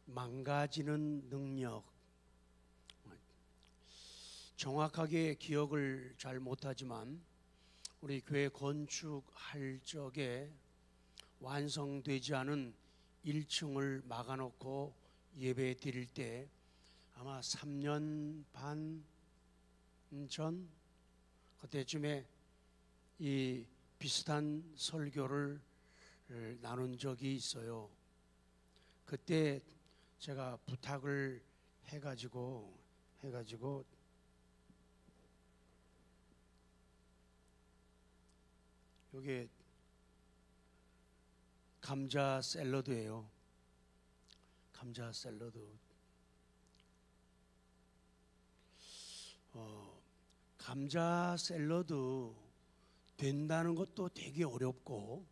망가지는 능력, 정확하게 기억을 잘 못하지만 우리 교회 건축할 적에 완성되지 않은 1층을 막아놓고 예배 드릴 때 아마 3년 반 전 그때쯤에 이 비슷한 설교를 나눈 적이 있어요. 그때 제가 부탁을 해가지고 이게 감자 샐러드예요. 감자 샐러드. 감자 샐러드 된다는 것도 되게 어렵고,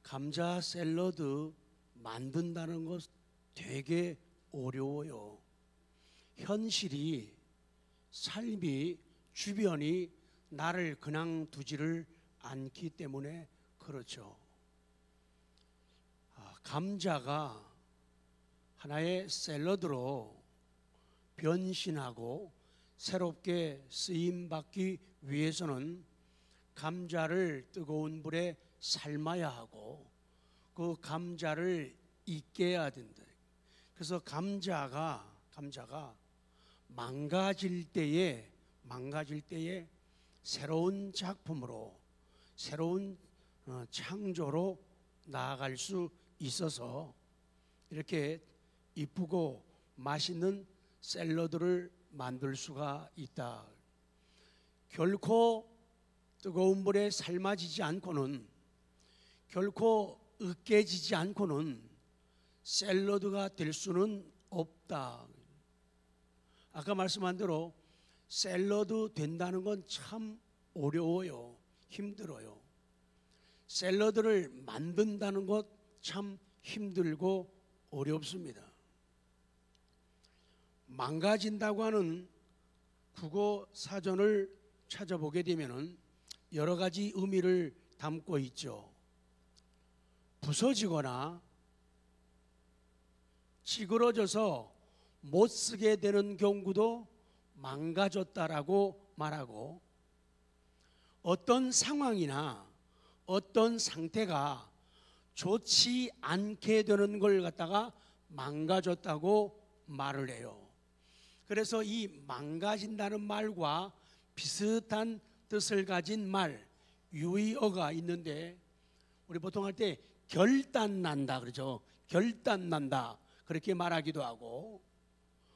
감자 샐러드 만든다는 것 되게 어려워요. 현실이, 삶이, 주변이 나를 그냥 두지를 않기 때문에 그렇죠. 감자가 하나의 샐러드로 변신하고 새롭게 쓰임받기 위해서는 감자를 뜨거운 불에 삶아야 하고 그 감자를 익게 해야 된다. 그래서 감자가 망가질 때에 새로운 작품으로, 새로운 창조로 나아갈 수 있어서 이렇게 이쁘고 맛있는 샐러드를 만들 수가 있다. 결코 뜨거운 불에 삶아지지 않고는, 결코 으깨지지 않고는 샐러드가 될 수는 없다. 아까 말씀한 대로 샐러드 된다는 건 참 어려워요. 힘들어요. 샐러드를 만든다는 것 참 힘들고 어렵습니다. 망가진다고 하는 국어 사전을 찾아보게 되면 여러 가지 의미를 담고 있죠. 부서지거나 찌그러져서 못 쓰게 되는 경우도 망가졌다라고 말하고, 어떤 상황이나 어떤 상태가 좋지 않게 되는 걸 갖다가 망가졌다고 말을 해요. 그래서 이 망가진다는 말과 비슷한 뜻을 가진 말, 유의어가 있는데, 우리 보통 할 때 결단난다 그러죠. 결단난다 그렇게 말하기도 하고,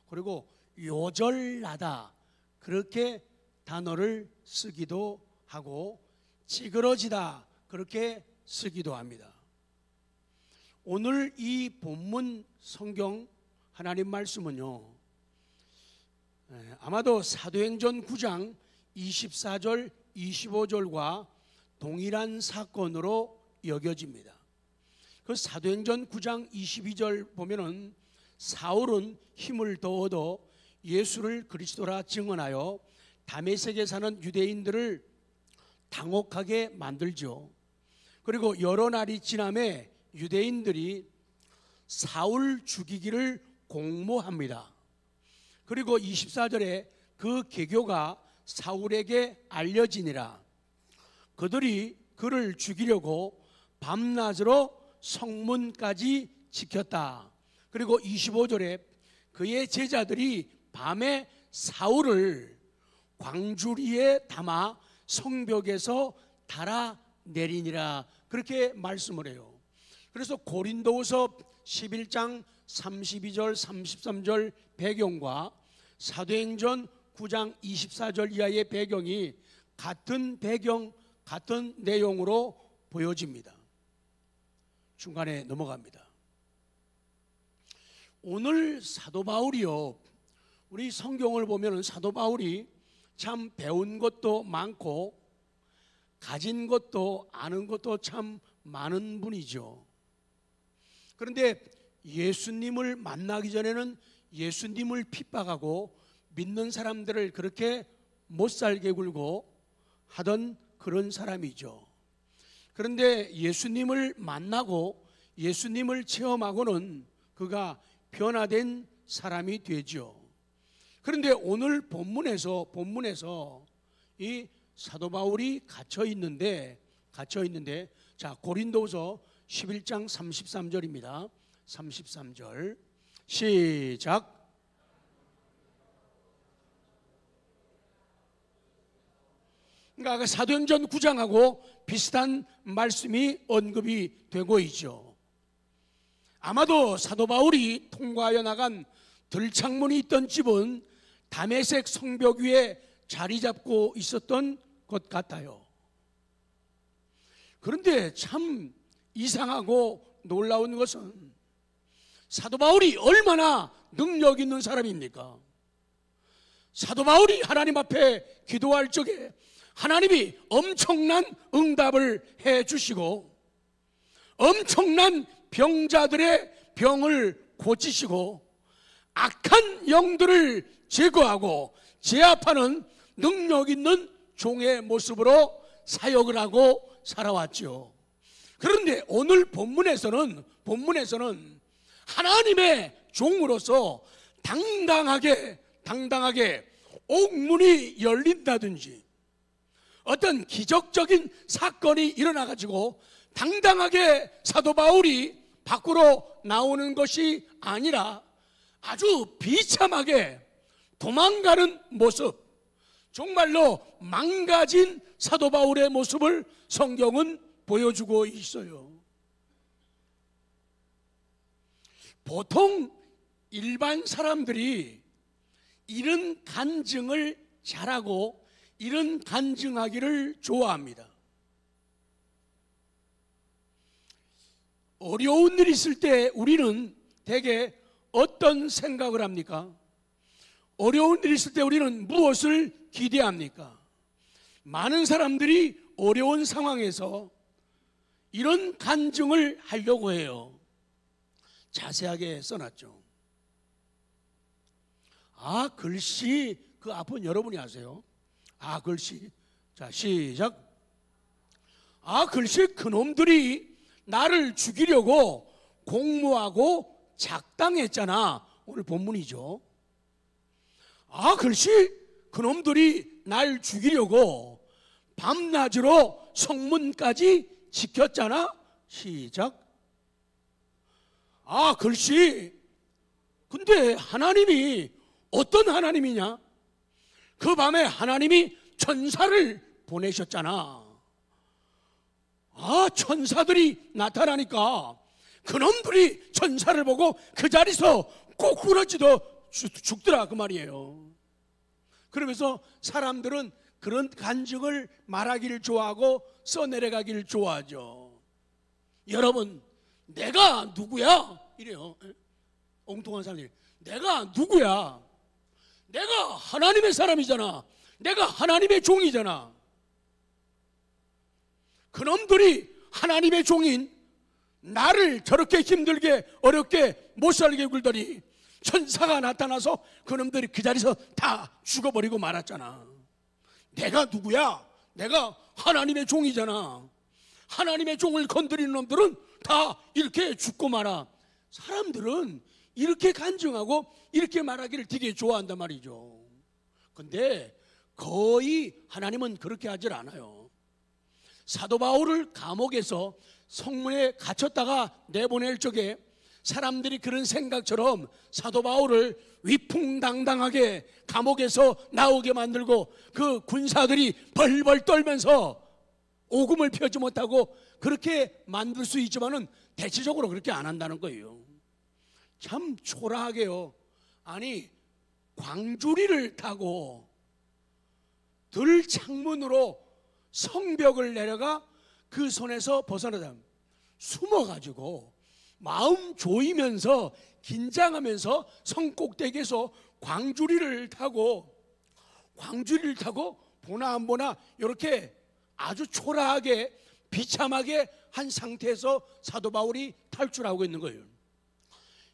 그리고 요절나다 그렇게 단어를 쓰기도 하고, 찌그러지다 그렇게 쓰기도 합니다. 오늘 이 본문 성경 하나님 말씀은요, 아마도 사도행전 9장 24절 25절과 동일한 사건으로 여겨집니다. 그 사도행전 9장 22절 보면은 사울은 힘을 더 얻어 예수를 그리스도라 증언하여 다메섹에 사는 유대인들을 당혹하게 만들죠. 그리고 여러 날이 지남에 유대인들이 사울 죽이기를 공모합니다. 그리고 24절에 그 계교가 사울에게 알려지니라. 그들이 그를 죽이려고 밤낮으로 성문까지 지켰다. 그리고 25절에 그의 제자들이 밤에 사울을 광주리에 담아 성벽에서 달아내리니라. 그렇게 말씀을 해요. 그래서 고린도후서 11장 32절 33절 배경과 사도행전 9장 24절 이하의 배경이 같은 배경, 같은 내용으로 보여집니다. 중간에 넘어갑니다. 오늘 사도 바울이요, 우리 성경을 보면 사도 바울이 참 배운 것도 많고 가진 것도 아는 것도 참 많은 분이죠. 그런데 예수님을 만나기 전에는 예수님을 핍박하고 믿는 사람들을 그렇게 못살게 굴고 하던 그런 사람이죠. 그런데 예수님을 만나고 예수님을 체험하고는 그가 변화된 사람이 되죠. 그런데 오늘 본문에서 이 사도 바울이 갇혀 있는데 자, 고린도서 11장 33절입니다. 33절 시작. 그러니까 사도행전 9장하고 비슷한 말씀이 언급이 되고 있죠. 아마도 사도 바울이 통과하여 나간 들창문이 있던 집은 다메섹 성벽 위에 자리 잡고 있었던 것 같아요. 그런데 참 이상하고 놀라운 것은 사도 바울이 얼마나 능력 있는 사람입니까? 사도 바울이 하나님 앞에 기도할 적에 하나님이 엄청난 응답을 해 주시고 엄청난 병자들의 병을 고치시고 악한 영들을 제거하고 제압하는 능력 있는 종의 모습으로 사역을 하고 살아왔죠. 그런데 오늘 본문에서는 하나님의 종으로서 당당하게 옥문이 열린다든지 어떤 기적적인 사건이 일어나가지고 당당하게 사도 바울이 밖으로 나오는 것이 아니라 아주 비참하게 도망가는 모습, 정말로 망가진 사도 바울의 모습을 성경은 보여주고 있어요. 보통 일반 사람들이 이런 간증을 잘하고 이런 간증하기를 좋아합니다. 어려운 일이 있을 때 우리는 대개 어떤 생각을 합니까? 어려운 일이 있을 때 우리는 무엇을 기대합니까? 많은 사람들이 어려운 상황에서 이런 간증을 하려고 해요. 자세하게 써놨죠. 글씨 그 앞은 여러분이 아세요. 글씨. 자, 시작. 글씨 그놈들이 나를 죽이려고 공모하고 작당했잖아. 오늘 본문이죠. 글씨 그놈들이 날 죽이려고 밤낮으로 성문까지 지켰잖아. 시작. 글씨 근데 하나님이 어떤 하나님이냐? 그 밤에 하나님이 천사를 보내셨잖아. 천사들이 나타나니까 그놈들이 천사를 보고 그 자리에서 꼬꾸라지도 죽더라 그 말이에요. 그러면서 사람들은 그런 간증을 말하기를 좋아하고 써내려가기를 좋아하죠. 여러분, 내가 누구야? 이래요. 엉뚱한 사람들이. 내가 누구야? 내가 하나님의 사람이잖아. 내가 하나님의 종이잖아. 그놈들이 하나님의 종인 나를 저렇게 힘들게 어렵게 못살게 굴더니 천사가 나타나서 그놈들이 그 자리에서 다 죽어버리고 말았잖아. 내가 누구야? 내가 하나님의 종이잖아. 하나님의 종을 건드리는 놈들은 다 이렇게 죽고 말아. 사람들은 이렇게 간증하고 이렇게 말하기를 되게 좋아한단 말이죠. 근데 거의 하나님은 그렇게 하질 않아요. 사도 바울을 감옥에서 성문에 갇혔다가 내보낼 적에 사람들이 그런 생각처럼 사도 바울을 위풍당당하게 감옥에서 나오게 만들고 그 군사들이 벌벌 떨면서 오금을 펴지 못하고 그렇게 만들 수 있지만은 대체적으로 그렇게 안 한다는 거예요. 참 초라하게요. 아니, 광주리를 타고 들 창문으로 성벽을 내려가 그 손에서 벗어나다 숨어가지고 마음 조이면서 긴장하면서 성꼭대기에서 광주리를 타고 보나 안 보나 이렇게 아주 초라하게 비참하게 한 상태에서 사도 바울이 탈출하고 있는 거예요.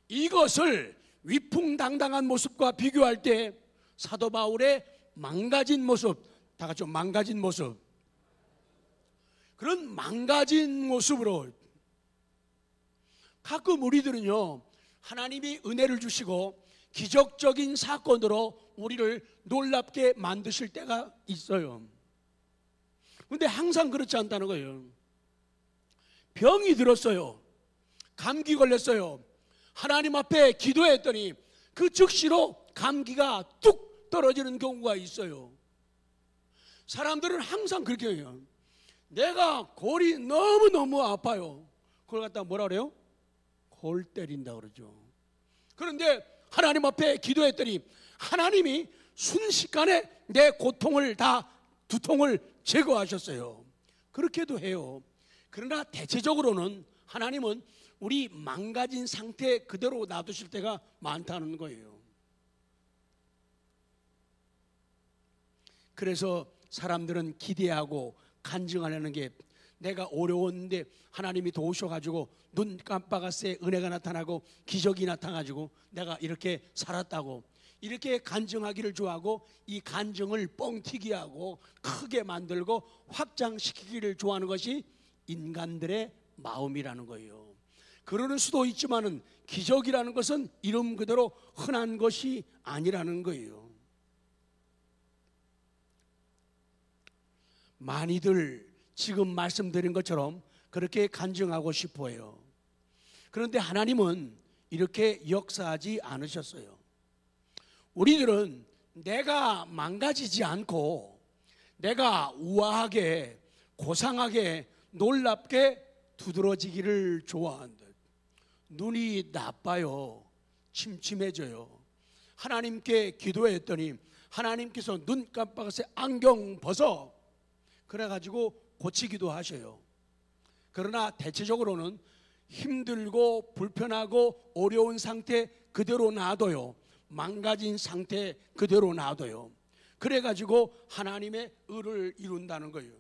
이것을 위풍당당한 모습과 비교할 때 사도 바울의 망가진 모습, 다 같이 망가진 모습, 그런 망가진 모습으로 가끔 우리들은요, 하나님이 은혜를 주시고 기적적인 사건으로 우리를 놀랍게 만드실 때가 있어요. 근데 항상 그렇지 않다는 거예요. 병이 들었어요. 감기 걸렸어요. 하나님 앞에 기도했더니 그 즉시로 감기가 뚝 떨어지는 경우가 있어요. 사람들은 항상 그렇게 해요. 내가 골이 너무너무 아파요. 그걸 갖다 뭐라 그래요? 골 때린다 그러죠. 그런데 하나님 앞에 기도했더니 하나님이 순식간에 내 고통을 다 두통을 제거하셨어요. 그렇게도 해요. 그러나 대체적으로는 하나님은 우리 망가진 상태 그대로 놔두실 때가 많다는 거예요. 그래서 사람들은 기대하고 간증하려는 게, 내가 어려웠는데 하나님이 도우셔가지고 눈 깜빡았을 때 은혜가 나타나고 기적이 나타나가지고 내가 이렇게 살았다고, 이렇게 간증하기를 좋아하고 이 간증을 뻥튀기 하고 크게 만들고 확장시키기를 좋아하는 것이 인간들의 마음이라는 거예요. 그러는 수도 있지만은 기적이라는 것은 이름 그대로 흔한 것이 아니라는 거예요. 많이들 지금 말씀드린 것처럼 그렇게 간증하고 싶어요. 그런데 하나님은 이렇게 역사하지 않으셨어요. 우리들은 내가 망가지지 않고 내가 우아하게 고상하게 놀랍게 두드러지기를 좋아한다. 눈이 나빠요. 침침해져요. 하나님께 기도했더니 하나님께서 눈 깜빡했을 때 안경 벗어, 그래가지고 고치기도 하셔요. 그러나 대체적으로는 힘들고 불편하고 어려운 상태 그대로 놔둬요. 망가진 상태 그대로 놔둬요. 그래가지고 하나님의 의를 이룬다는 거예요.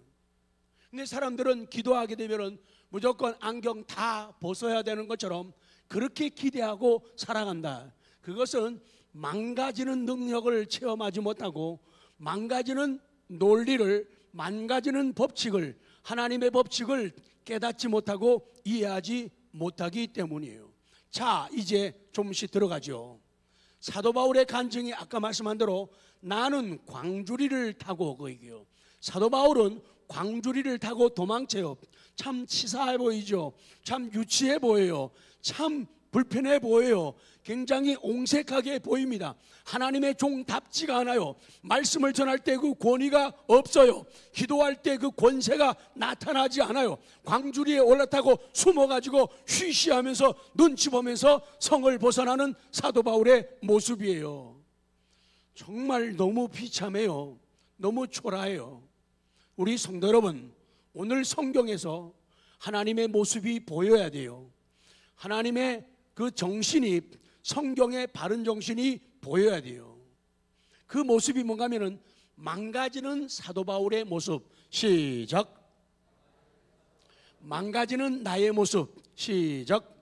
근데 사람들은 기도하게 되면은 무조건 안경 다 벗어야 되는 것처럼 그렇게 기대하고 살아간다. 그것은 망가지는 능력을 체험하지 못하고 망가지는 논리를, 망가지는 법칙을, 하나님의 법칙을 깨닫지 못하고 이해하지 못하기 때문이에요. 자, 이제 조금씩 들어가죠. 사도 바울의 간증이 아까 말씀한 대로 나는 광주리를 타고, 그 얘기요. 사도 바울은 광주리를 타고 도망쳐요. 참 치사해 보이죠. 참 유치해 보여요. 참 불편해 보여요. 굉장히 옹색하게 보입니다. 하나님의 종답지가 않아요. 말씀을 전할 때 그 권위가 없어요. 기도할 때 그 권세가 나타나지 않아요. 광주리에 올라타고 숨어가지고 쉬쉬하면서 눈치 보면서 성을 벗어나는 사도 바울의 모습이에요. 정말 너무 비참해요. 너무 초라해요. 우리 성도 여러분, 오늘 성경에서 하나님의 모습이 보여야 돼요. 하나님의 그 정신이, 성경의 바른 정신이 보여야 돼요. 그 모습이 뭔가 하면은 망가지는 사도 바울의 모습. 시작. 망가지는 나의 모습. 시작.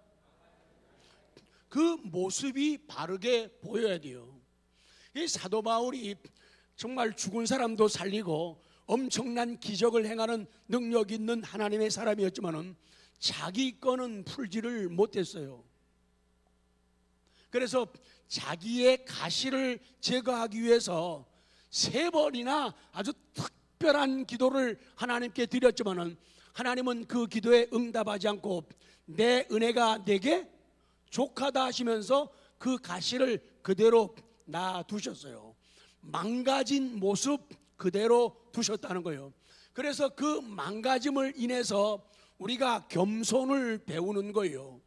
그 모습이 바르게 보여야 돼요. 이 사도 바울이 정말 죽은 사람도 살리고 엄청난 기적을 행하는 능력 있는 하나님의 사람이었지만은 자기 거는 풀지를 못했어요. 그래서 자기의 가시를 제거하기 위해서 3번이나 아주 특별한 기도를 하나님께 드렸지만은 하나님은 그 기도에 응답하지 않고 내 은혜가 내게 족하다 하시면서 그 가시를 그대로 놔두셨어요. 망가진 모습 그대로 두셨다는 거예요. 그래서 그 망가짐을 인해서 우리가 겸손을 배우는 거예요.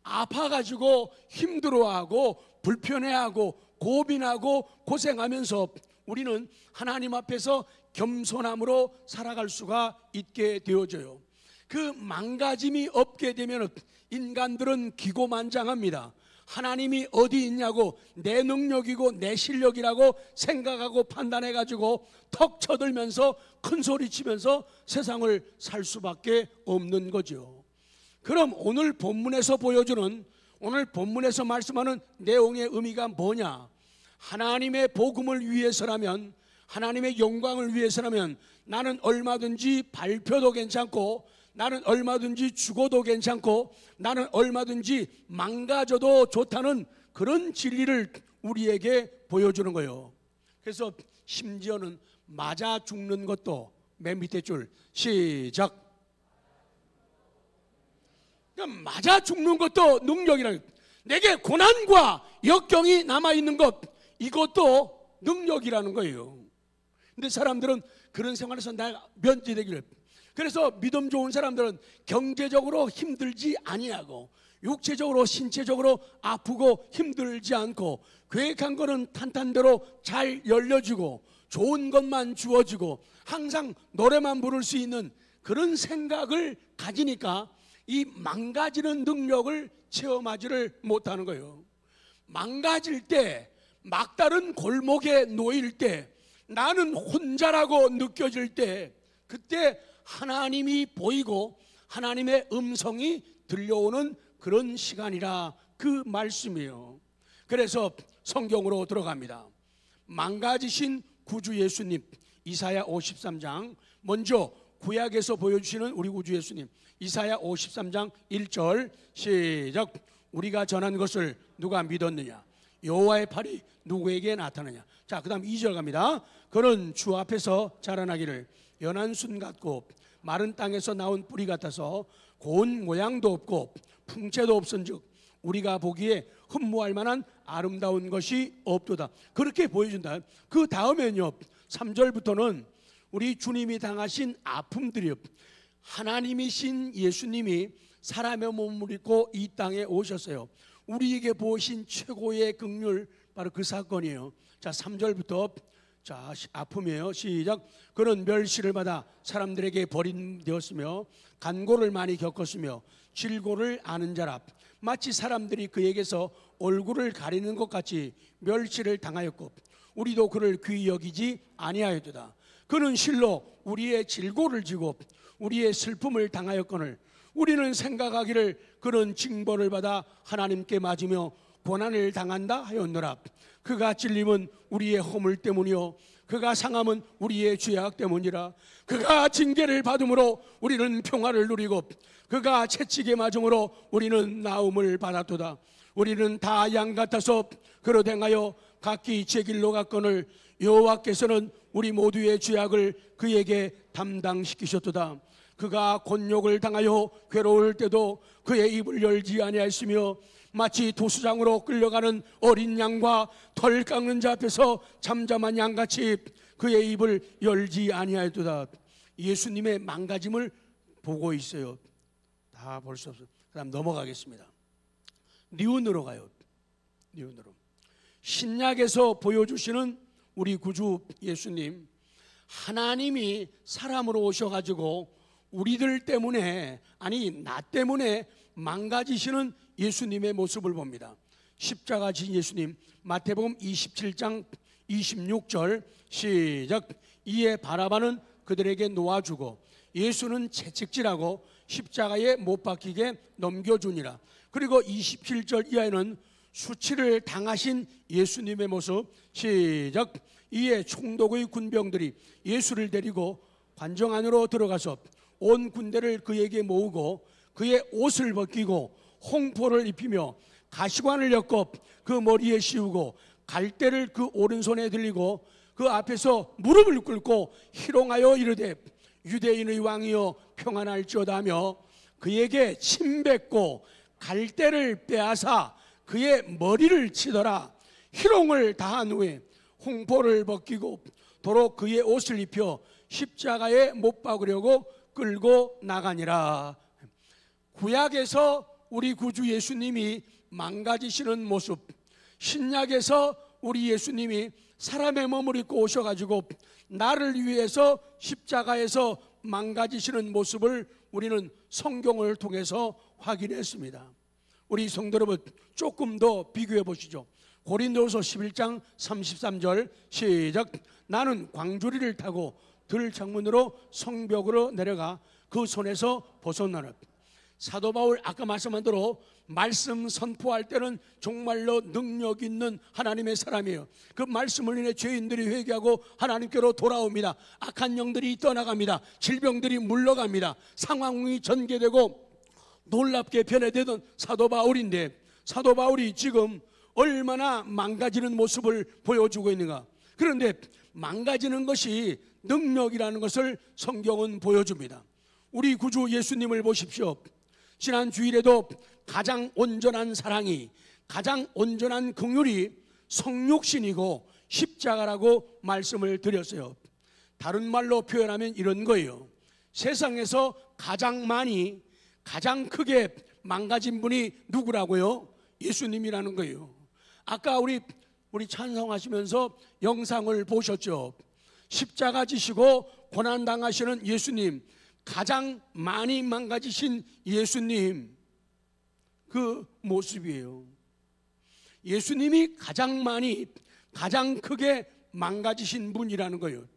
아파가지고 힘들어하고 불편해하고 고민하고 고생하면서 우리는 하나님 앞에서 겸손함으로 살아갈 수가 있게 되어져요. 그 망가짐이 없게 되면 인간들은 기고만장합니다. 하나님이 어디 있냐고, 내 능력이고 내 실력이라고 생각하고 판단해가지고 턱 쳐들면서 큰 소리 치면서 세상을 살 수밖에 없는 거죠. 그럼 오늘 본문에서 보여주는, 오늘 본문에서 말씀하는 내용의 의미가 뭐냐? 하나님의 복음을 위해서라면, 하나님의 영광을 위해서라면 나는 얼마든지 발표도 괜찮고 나는 얼마든지 죽어도 괜찮고 나는 얼마든지 망가져도 좋다는 그런 진리를 우리에게 보여주는 거예요. 그래서 심지어는 맞아 죽는 것도, 맨 밑에 줄 시작. 그러니까 맞아 죽는 것도 능력이라는, 내게 고난과 역경이 남아있는 것, 이것도 능력이라는 거예요. 근데 사람들은 그런 생활에서 내가 면제되기를, 그래서 믿음 좋은 사람들은 경제적으로 힘들지 아니하고 육체적으로 신체적으로 아프고 힘들지 않고 계획한 거는 탄탄대로 잘 열려지고 좋은 것만 주어지고 항상 노래만 부를 수 있는 그런 생각을 가지니까 이 망가지는 능력을 체험하지를 못하는 거예요. 망가질 때, 막다른 골목에 놓일 때, 나는 혼자라고 느껴질 때, 그때 하나님이 보이고 하나님의 음성이 들려오는 그런 시간이라 그 말씀이에요. 그래서 성경으로 들어갑니다. 망가지신 구주 예수님, 이사야 53장, 먼저 구약에서 보여주시는 우리 구주 예수님, 이사야 53장 1절 시작. 우리가 전한 것을 누가 믿었느냐? 여호와의 팔이 누구에게 나타나냐? 자, 그 다음 2절 갑니다. 그는 주 앞에서 자라나기를 연한 순 같고 마른 땅에서 나온 뿌리 같아서 고운 모양도 없고 풍채도 없은즉 우리가 보기에 흠모할 만한 아름다운 것이 없도다. 그렇게 보여준다. 그 다음에는요, 3절부터는 우리 주님이 당하신 아픔들이요, 하나님이신 예수님이 사람의 몸을 입고 이 땅에 오셨어요. 우리에게 보신 최고의 긍휼, 바로 그 사건이에요. 자, 3절부터 자, 아픔이에요. 시작. 그는 멸시를 받아 사람들에게 버림되었으며 간고를 많이 겪었으며 질고를 아는 자라. 마치 사람들이 그에게서 얼굴을 가리는 것 같이 멸시를 당하였고 우리도 그를 귀히 여기지 아니하였도다. 그는 실로 우리의 질고를 지고 우리의 슬픔을 당하였거늘 우리는 생각하기를 그는 징벌을 받아 하나님께 맞으며 고난을 당한다 하였노라. 그가 찔림은 우리의 허물 때문이요 그가 상함은 우리의 죄악 때문이라. 그가 징계를 받음으로 우리는 평화를 누리고 그가 채찍에 맞음으로 우리는 나음을 받았도다. 우리는 다 양 같아서 그로 행하여 각기 제 길로 갔거늘 여호와께서는 우리 모두의 죄악을 그에게 담당시키셨도다. 그가 곤욕을 당하여 괴로울 때도 그의 입을 열지 아니하였으며 마치 도수장으로 끌려가는 어린 양과 털 깎는 자 앞에서 잠잠한 양같이 그의 입을 열지 아니하였도다. 예수님의 망가짐을 보고 있어요. 다 볼 수 없어요. 그 다음 넘어가겠습니다. 리운으로 가요. 리운으로. 신약에서 보여주시는 우리 구주 예수님, 하나님이 사람으로 오셔가지고 우리들 때문에, 아니 나 때문에 망가지시는 예수님의 모습을 봅니다. 십자가 진 예수님, 마태복음 27장 26절 시작. 이에 바라바는 그들에게 놓아주고 예수는 채찍질하고 십자가에 못 박히게 넘겨주니라. 그리고 27절 이하에는 수치를 당하신 예수님의 모습 시작. 이에 총독의 군병들이 예수를 데리고 관정 안으로 들어가서 온 군대를 그에게 모으고 그의 옷을 벗기고 홍포를 입히며 가시관을 엮어 그 머리에 씌우고 갈대를 그 오른손에 들리고 그 앞에서 무릎을 꿇고 희롱하여 이르되 유대인의 왕이여 평안할지어다 하며 그에게 침 뱉고 갈대를 빼앗아 그의 머리를 치더라. 희롱을 다한 후에 홍포를 벗기고 도로 그의 옷을 입혀 십자가에 못 박으려고 끌고 나가니라. 구약에서 우리 구주 예수님이 망가지시는 모습, 신약에서 우리 예수님이 사람의 몸을 입고 오셔가지고 나를 위해서 십자가에서 망가지시는 모습을 우리는 성경을 통해서 확인했습니다. 우리 성도 여러분, 조금 더 비교해 보시죠. 고린도서 11장 33절 시작. 나는 광주리를 타고 들 창문으로 성벽으로 내려가 그 손에서 벗어나라. 사도 바울 아까 말씀한 대로 말씀 선포할 때는 정말로 능력 있는 하나님의 사람이에요. 그 말씀을 인해 죄인들이 회개하고 하나님께로 돌아옵니다. 악한 영들이 떠나갑니다. 질병들이 물러갑니다. 상황이 전개되고 놀랍게 변해되던 사도 바울인데, 사도 바울이 지금 얼마나 망가지는 모습을 보여주고 있는가. 그런데 망가지는 것이 능력이라는 것을 성경은 보여줍니다. 우리 구주 예수님을 보십시오. 지난 주일에도 가장 온전한 사랑이, 가장 온전한 긍휼이 성육신이고 십자가라고 말씀을 드렸어요. 다른 말로 표현하면 이런 거예요. 세상에서 가장 많이, 가장 크게 망가진 분이 누구라고요? 예수님이라는 거예요. 아까 우리 찬송하시면서 영상을 보셨죠? 십자가 지시고 고난당하시는 예수님, 가장 많이 망가지신 예수님, 그 모습이에요. 예수님이 가장 많이, 가장 크게 망가지신 분이라는 거예요.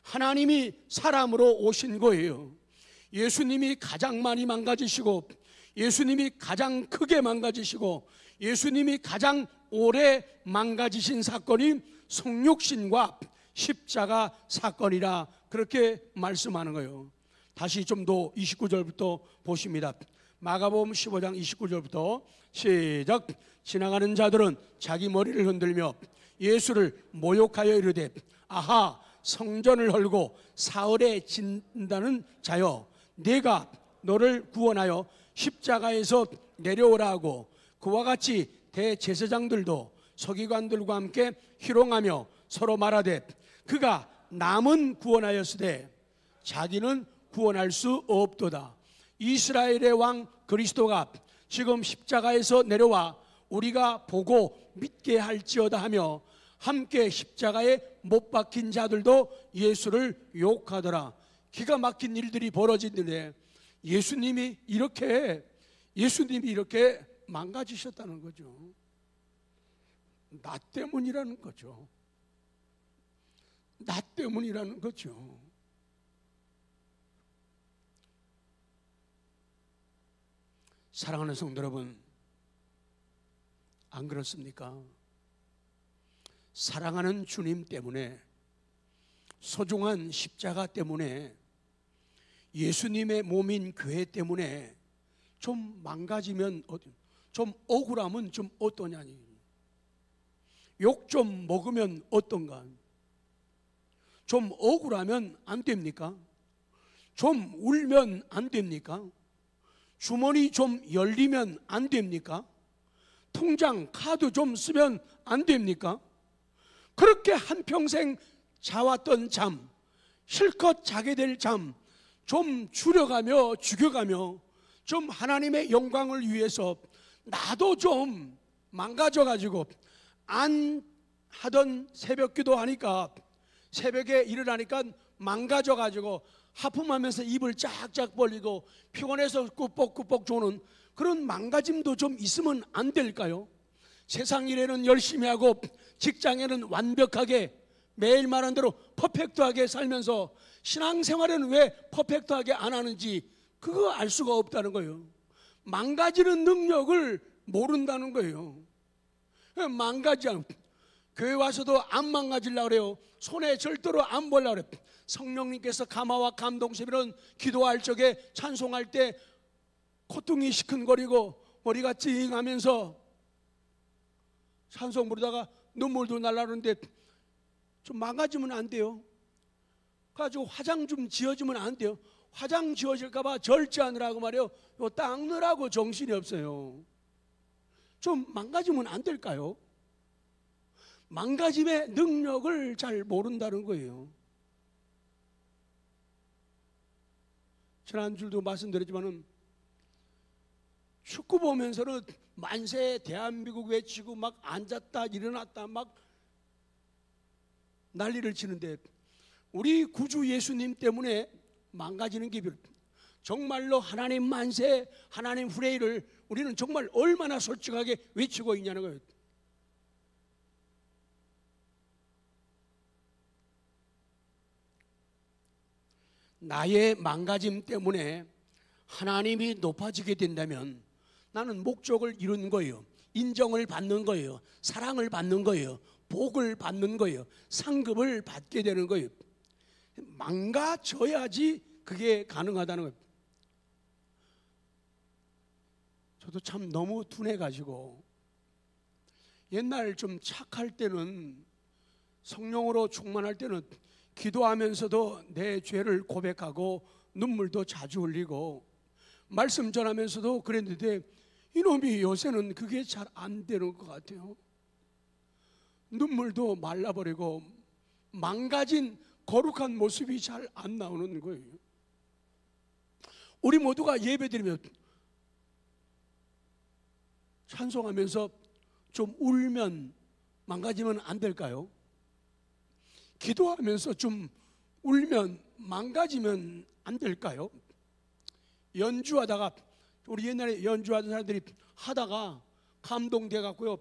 하나님이 사람으로 오신 거예요. 예수님이 가장 많이 망가지시고, 예수님이 가장 크게 망가지시고, 예수님이 가장 오래 망가지신 사건이 성육신과 십자가 사건이라 그렇게 말씀하는 거예요. 다시 좀 더 29절부터 보십니다. 마가복음 15장 29절부터 시작. 지나가는 자들은 자기 머리를 흔들며 예수를 모욕하여 이르되, 아하, 성전을 헐고 사흘에 진다는 자여, 내가 너를 구원하여 십자가에서 내려오라 하고, 그와 같이 대제사장들도 서기관들과 함께 희롱하며 서로 말하되, 그가 남은 구원하였으되 자기는 구원할 수 없도다. 이스라엘의 왕 그리스도가 지금 십자가에서 내려와 우리가 보고 믿게 할지어다 하며 함께 십자가에 못 박힌 자들도 예수를 욕하더라. 기가 막힌 일들이 벌어지는데 예수님이 이렇게 망가지셨다는 거죠. 나 때문이라는 거죠. 나 때문이라는 거죠. 사랑하는 성도 여러분, 안 그렇습니까? 사랑하는 주님 때문에, 소중한 십자가 때문에, 예수님의 몸인 교회 때문에 좀 망가지면, 좀 억울하면 좀 어떠냐니, 욕 좀 먹으면 어떤가, 좀 억울하면 안 됩니까? 좀 울면 안 됩니까? 주머니 좀 열리면 안 됩니까? 통장 카드 좀 쓰면 안 됩니까? 그렇게 한평생 자왔던 잠, 실컷 자게 될 잠 좀 줄여가며 죽여가며 좀 하나님의 영광을 위해서 나도 좀 망가져가지고, 안 하던 새벽기도 하니까, 새벽에 일어나니까 망가져가지고 하품하면서 입을 쫙쫙 벌리고 피곤해서 꾸벅꾸벅 조는 그런 망가짐도 좀 있으면 안 될까요? 세상 일에는 열심히 하고 직장에는 완벽하게 매일 말한 대로 퍼펙트하게 살면서 신앙생활에는 왜 퍼펙트하게 안 하는지 그거 알 수가 없다는 거예요. 망가지는 능력을 모른다는 거예요. 망가지 않고 교회 와서도 안 망가지려고 그래요. 손에 절대로 안 벌려고 그래요. 성령님께서 감화와 감동세비는 기도할 적에 찬송할 때 콧등이 시큰거리고 머리가 찡하면서 찬송 부르다가 눈물도 날라오는데 좀 망가지면 안 돼요. 가지고 화장 좀 지어주면 안 돼요. 화장 지워질까봐 절제하느라고 말이에요. 요 닦느라고 정신이 없어요. 좀 망가지면 안 될까요? 망가짐의 능력을 잘 모른다는 거예요. 지난주도 말씀드렸지만은 축구 보면서는 만세 대한민국 외치고 막 앉았다 일어났다 막 난리를 치는데, 우리 구주 예수님 때문에 망가지는 게 정말로 하나님 만세, 하나님 후레이를 우리는 정말 얼마나 솔직하게 외치고 있냐는 거예요. 나의 망가짐 때문에 하나님이 높아지게 된다면 나는 목적을 이루는 거예요. 인정을 받는 거예요. 사랑을 받는 거예요. 복을 받는 거예요. 상급을 받게 되는 거예요. 망가져야지 그게 가능하다는 거예요. 저도 참 너무 둔해가지고 옛날 좀 착할 때는, 성령으로 충만할 때는 기도하면서도 내 죄를 고백하고 눈물도 자주 흘리고 말씀 전하면서도 그랬는데, 이놈이 요새는 그게 잘 안 되는 것 같아요. 눈물도 말라버리고 망가진 거룩한 모습이 잘 안 나오는 거예요. 우리 모두가 예배드리면 찬송하면서 좀 울면 망가지면 안 될까요? 기도하면서 좀 울면 망가지면 안 될까요? 연주하다가, 우리 옛날에 연주하던 사람들이 하다가 감동돼 갖고요,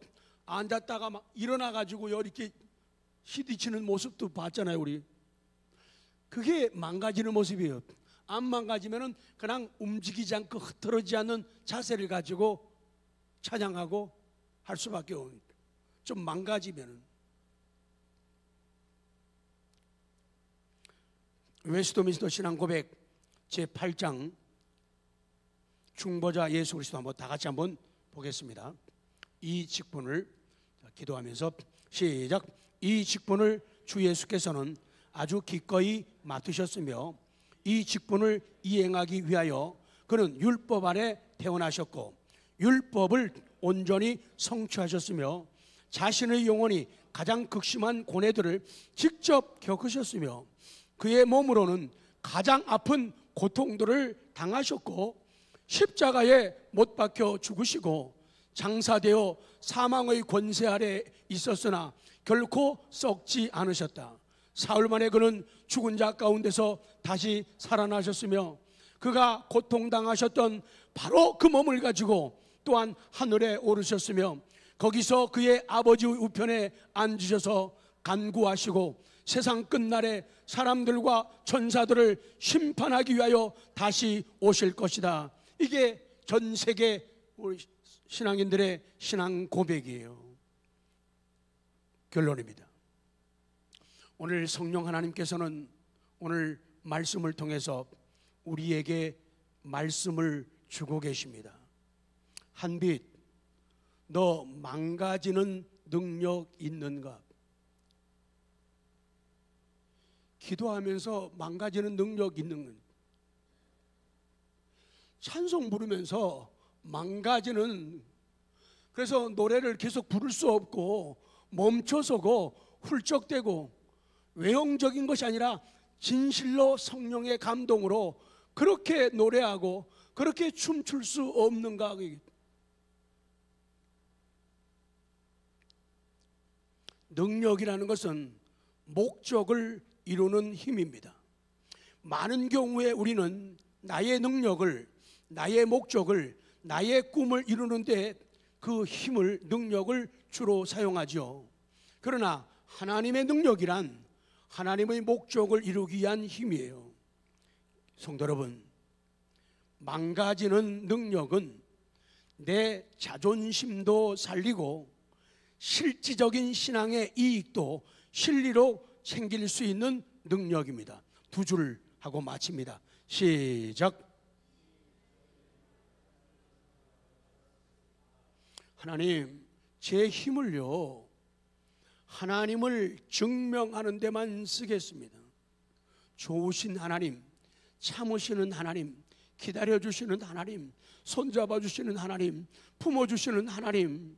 앉았다가 막 일어나 가지고 이렇게 시디치는 모습도 봤잖아요. 우리 그게 망가지는 모습이에요. 안 망가지면은 그냥 움직이지 않고 흐트러지지 않는 자세를 가지고 찬양하고 할 수밖에 없는, 좀 망가지면은. 웨스트민스터 신앙고백 제8장 중보자 예수 그리스도 한번 다 같이 한번 보겠습니다. 이 직분을 기도하면서 시작. 이 직분을 주 예수께서는 아주 기꺼이 맡으셨으며 이 직분을 이행하기 위하여 그는 율법 아래 태어나셨고 율법을 온전히 성취하셨으며 자신의 영혼이 가장 극심한 고뇌들을 직접 겪으셨으며 그의 몸으로는 가장 아픈 고통들을 당하셨고 십자가에 못 박혀 죽으시고 장사되어 사망의 권세 아래 있었으나 결코 썩지 않으셨다. 사흘 만에 그는 죽은 자 가운데서 다시 살아나셨으며 그가 고통당하셨던 바로 그 몸을 가지고 또한 하늘에 오르셨으며 거기서 그의 아버지 우편에 앉으셔서 간구하시고 세상 끝날에 사람들과 천사들을 심판하기 위하여 다시 오실 것이다. 이게 전 세계 우리 신앙인들의 신앙 고백이에요. 결론입니다. 오늘 성령 하나님께서는 오늘 말씀을 통해서 우리에게 말씀을 주고 계십니다. 한빛, 너 망가지는 능력 있는가? 기도하면서 망가지는 능력 있는 건, 찬송 부르면서 망가지는, 그래서 노래를 계속 부를 수 없고 멈춰서고 훌쩍대고 외형적인 것이 아니라 진실로 성령의 감동으로 그렇게 노래하고 그렇게 춤출 수 없는가? 능력이라는 것은 목적을 이루는 힘입니다. 많은 경우에 우리는 나의 능력을, 나의 목적을, 나의 꿈을 이루는데 그 힘을, 능력을 주로 사용하죠. 그러나 하나님의 능력이란 하나님의 목적을 이루기 위한 힘이에요. 성도 여러분, 망가지는 능력은 내 자존심도 살리고 실질적인 신앙의 이익도 실리로 챙길 수 있는 능력입니다. 두 줄 하고 마칩니다. 시작. 하나님, 제 힘을요 하나님을 증명하는 데만 쓰겠습니다. 좋으신 하나님, 참으시는 하나님, 기다려주시는 하나님, 손잡아주시는 하나님, 품어주시는 하나님,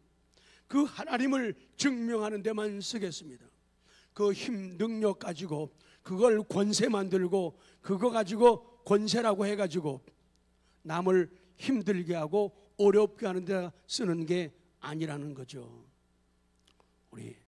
그 하나님을 증명하는 데만 쓰겠습니다. 그 힘, 능력 가지고 그걸 권세 만들고 그거 가지고 권세라고 해가지고 남을 힘들게 하고 어렵게 하는 데 쓰는 게 아니라는 거죠. 우리